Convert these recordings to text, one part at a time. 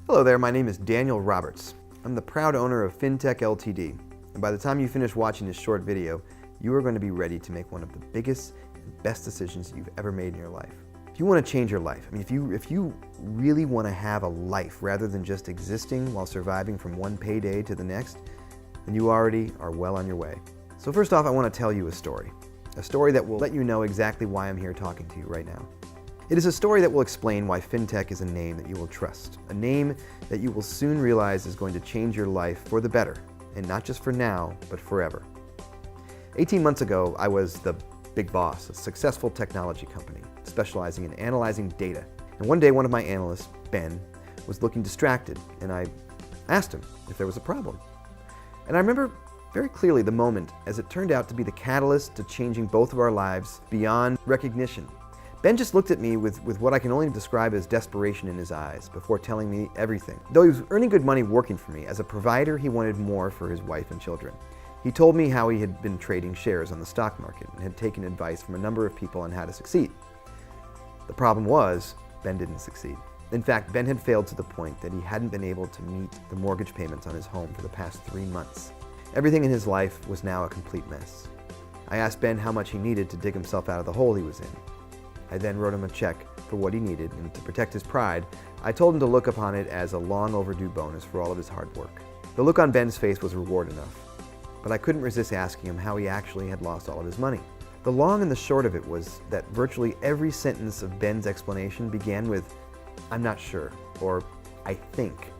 Hello there, my name is Daniel Roberts. I'm the proud owner of FinTech Ltd. And by the time you finish watching this short video, you are going to be ready to make one of the biggest and best decisions you've ever made in your life. If you want to change your life, if you really want to have a life rather than just existing while surviving from one payday to the next, then you already are well on your way. So first off, I want to tell you a story that will let you know exactly why I'm here talking to you right now. It is a story that will explain why FinTech is a name that you will trust, a name that you will soon realize is going to change your life for the better, and not just for now, but forever. 18 months ago, I was the big boss, a successful technology company, specializing in analyzing data. And one day, one of my analysts, Ben, was looking distracted, and I asked him if there was a problem. And I remember very clearly the moment, as it turned out to be the catalyst to changing both of our lives beyond recognition. Ben just looked at me with what I can only describe as desperation in his eyes before telling me everything. Though he was earning good money working for me, as a provider he wanted more for his wife and children. He told me how he had been trading shares on the stock market and had taken advice from a number of people on how to succeed. The problem was, Ben didn't succeed. In fact, Ben had failed to the point that he hadn't been able to meet the mortgage payments on his home for the past 3 months. Everything in his life was now a complete mess. I asked Ben how much he needed to dig himself out of the hole he was in. I then wrote him a check for what he needed, and to protect his pride, I told him to look upon it as a long overdue bonus for all of his hard work. The look on Ben's face was reward enough, but I couldn't resist asking him how he actually had lost all of his money. The long and the short of it was that virtually every sentence of Ben's explanation began with, "I'm not sure," or "I think."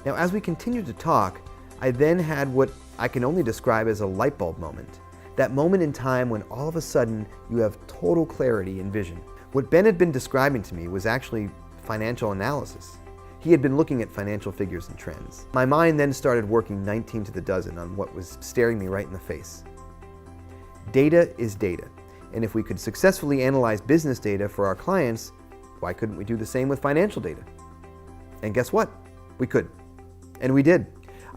Now, as we continued to talk, I then had what I can only describe as a light bulb moment. That moment in time when all of a sudden you have total clarity and vision. What Ben had been describing to me was actually financial analysis. He had been looking at financial figures and trends. My mind then started working 19 to the dozen on what was staring me right in the face. Data is data, and if we could successfully analyze business data for our clients, why couldn't we do the same with financial data? And guess what? We could. And we did.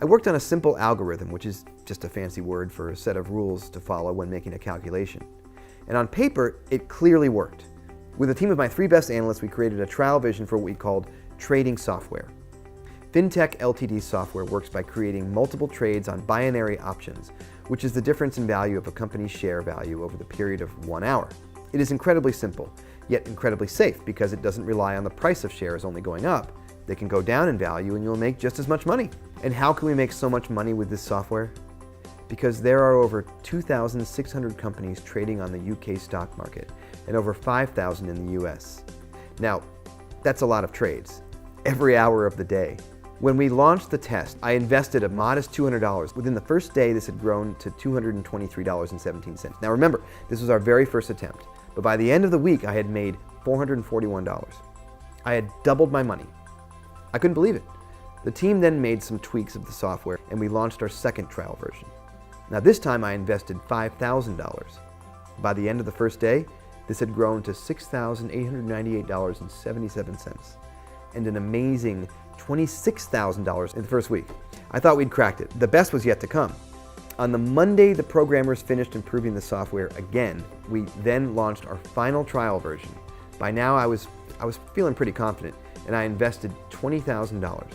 I worked on a simple algorithm, which is just a fancy word for a set of rules to follow when making a calculation. And on paper, it clearly worked. With a team of my 3 best analysts, we created a trial vision for what we called trading software. FinTech Ltd software works by creating multiple trades on binary options, which is the difference in value of a company's share value over the period of 1 hour. It is incredibly simple, yet incredibly safe because it doesn't rely on the price of shares only going up. They can go down in value and you'll make just as much money. And how can we make so much money with this software? Because there are over 2,600 companies trading on the UK stock market and over 5,000 in the US. Now, that's a lot of trades, every hour of the day. When we launched the test, I invested a modest $200. Within the first day, this had grown to $223.17. Now remember, this was our very first attempt, but by the end of the week, I had made $441. I had doubled my money. I couldn't believe it. The team then made some tweaks of the software and we launched our second trial version. Now this time I invested $5,000. By the end of the first day, this had grown to $6,898.77 and an amazing $26,000 in the first week. I thought we'd cracked it. The best was yet to come. On the Monday the programmers finished improving the software again, we then launched our final trial version. By now I was feeling pretty confident, and I invested $20,000.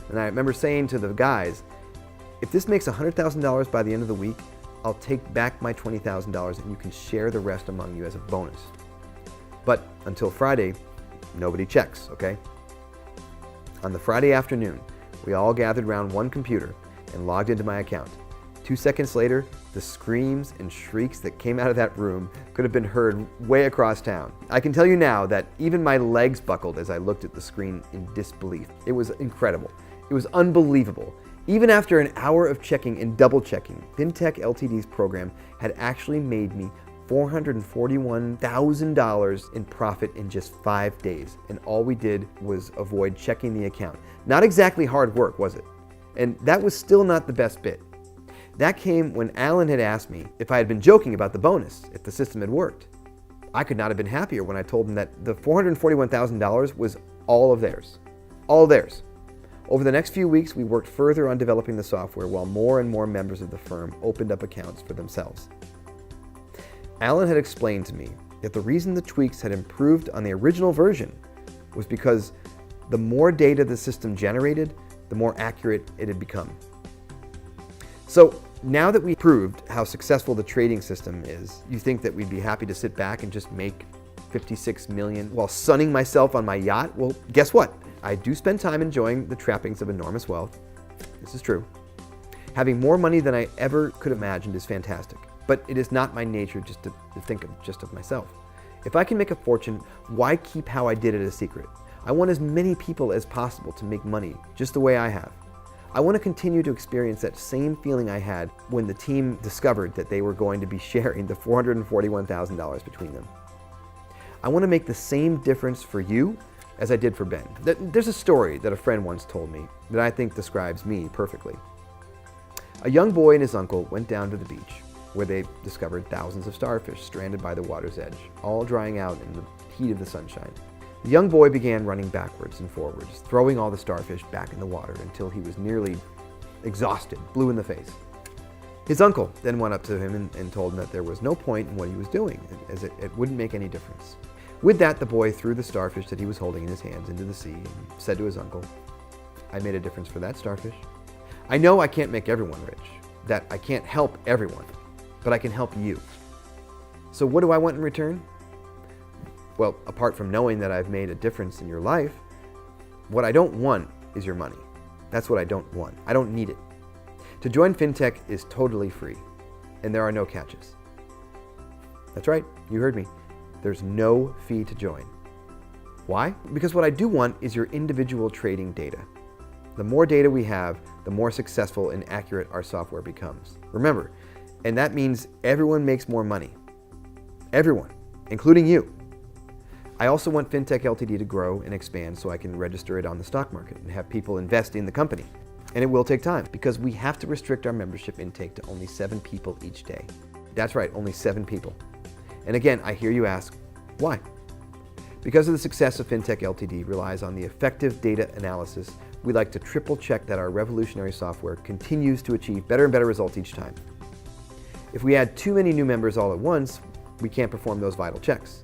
And I remember saying to the guys, if this makes $100,000 by the end of the week, I'll take back my $20,000 and you can share the rest among you as a bonus. But until Friday, nobody checks, okay? On the Friday afternoon, we all gathered around one computer and logged into my account. 2 seconds later, the screams and shrieks that came out of that room could have been heard way across town. I can tell you now that even my legs buckled as I looked at the screen in disbelief. It was incredible. It was unbelievable. Even after an hour of checking and double checking, FinTech Ltd's program had actually made me $441,000 in profit in just 5 days. And all we did was avoid checking the account. Not exactly hard work, was it? And that was still not the best bit. That came when Alan had asked me if I had been joking about the bonus, if the system had worked. I could not have been happier when I told him that the $441,000 was all of theirs. All theirs. Over the next few weeks, we worked further on developing the software while more and more members of the firm opened up accounts for themselves. Alan had explained to me that the reason the tweaks had improved on the original version was because The more data the system generated, the more accurate it had become. So now that we proved how successful the trading system is, you think that we'd be happy to sit back and just make 56 million while sunning myself on my yacht? Well, guess what? I do spend time enjoying the trappings of enormous wealth. This is true. Having more money than I ever could have imagined is fantastic, but it is not my nature just to think of myself. If I can make a fortune, why keep how I did it a secret? I want as many people as possible to make money just the way I have. I want to continue to experience that same feeling I had when the team discovered that they were going to be sharing the $441,000 between them. I want to make the same difference for you as I did for Ben. There's a story that a friend once told me that I think describes me perfectly. A young boy and his uncle went down to the beach, where they discovered thousands of starfish stranded by the water's edge, all drying out in the heat of the sunshine. The young boy began running backwards and forwards, throwing all the starfish back in the water until he was nearly exhausted, blue in the face. His uncle then went up to him and told him that there was no point in what he was doing, as it wouldn't make any difference. With that, the boy threw the starfish that he was holding in his hands into the sea and said to his uncle, "I made a difference for that starfish. I know I can't make everyone rich, that I can't help everyone, but I can help you. So what do I want in return? Well, apart from knowing that I've made a difference in your life, what I don't want is your money. That's what I don't want. I don't need it. To join FinTech is totally free, and there are no catches." That's right, you heard me. There's no fee to join. Why? Because what I do want is your individual trading data. The more data we have, the more successful and accurate our software becomes. Remember, and that means everyone makes more money. Everyone, including you. I also want FinTech Ltd to grow and expand so I can register it on the stock market and have people invest in the company. And it will take time because we have to restrict our membership intake to only 7 people each day. That's right, only 7 people. And again, I hear you ask, why? Because of the success of FinTech Ltd relies on the effective data analysis, we like to triple check that our revolutionary software continues to achieve better and better results each time. If we add too many new members all at once, we can't perform those vital checks.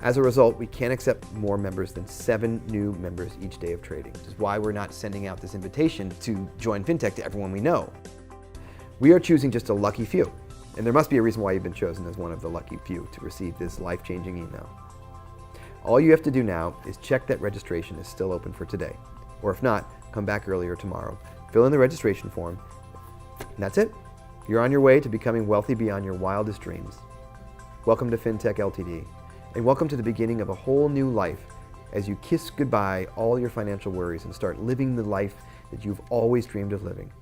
As a result, we can't accept more members than 7 new members each day of trading, which is why we're not sending out this invitation to join FinTech to everyone we know. We are choosing just a lucky few, and there must be a reason why you've been chosen as one of the lucky few to receive this life-changing email. All you have to do now is check that registration is still open for today, or if not, come back earlier tomorrow, fill in the registration form, and that's it. You're on your way to becoming wealthy beyond your wildest dreams. Welcome to FinTech Ltd, and welcome to the beginning of a whole new life as you kiss goodbye all your financial worries and start living the life that you've always dreamed of living.